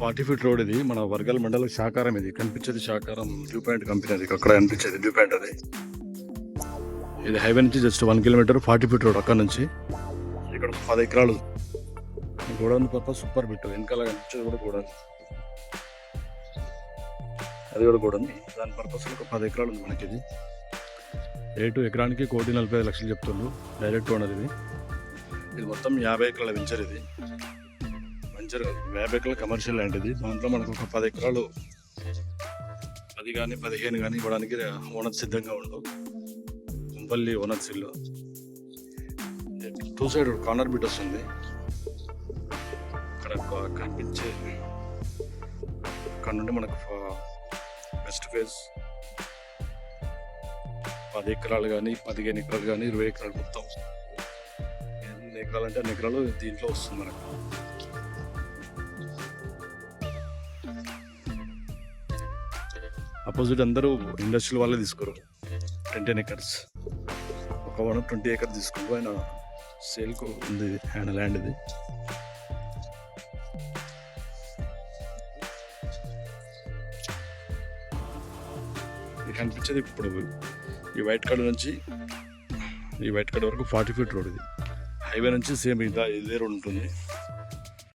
40 feet road ఇది. మన వర్గల్ మండలం శాకారం. ఇది కనిపించేది శాకారం వ్యూ పాయింట్ కంపెనీ. అది అక్కడ కనిపించేది వ్యూ పాయింట్. అది ఇది హైవే నుంచి జస్ట్ 1 కిలోమీటర్ 40 ఫీట్ రోడ్. అక్కడ నుంచి ఇక్కడ 10 ఎకరాలు గోడౌన్ పర్పస్ సూపర్ బిట్. వెనకాల కనిపించేది కూడా గోడౌన్, అది కూడా గోడౌన్. దాని పర్పస్ ఒక 10 ఎకరాలు ఉంది మనకి. ఇది రేటు ఎకరానికి 1,45,00,000 చెప్తుండ్రు. డైరెక్ట్ ఓనర్ ఇది. ఇది మొత్తం 50 ఎకరాల వెంచర్. ఇది వెంచర్ 50 ఎకరాల కమర్షియల్ ల్యాండ్. ఇది దాంట్లో మనకు ఒక 10 ఎకరాలు 10 కానీ 15 కానీ ఇవ్వడానికి ఓనర్ సిద్ధంగా ఉండు. కుంపల్లి ఓనర్స్ ఇల్లు. 2 సైడ్ కార్నర్ బిట్ వస్తుంది. అక్కడ కనిపించే అక్కడ నుండి మనకు వెస్ట్ ఫేస్ 10 ఎకరాలు కానీ 15 ఎకరాలు కానీ 20 ఎకరాలు మొత్తం ఎన్ని ఎకరాలు అంటే అన్ని ఎకరాలు దీంట్లో వస్తుంది మనకు. అపోజిట్ అందరూ ఇండస్ట్రియల్ వాళ్ళే తీసుకోరు. 10 ఎకర్స్ ఒక 20 ఎకర్స్ తీసుకుంటూ ఆయన సేల్కు ఉంది ఆయన ల్యాండ్. ఇది కనిపించేది ఇప్పుడు ఈ వైట్ కార్డ్ నుంచి ఈ వైట్ కార్డ్ వరకు 40 ఫీట్ రోడ్. ఇది హైవే నుంచి సేమ్ ఇదే రోడ్ ఉంటుంది.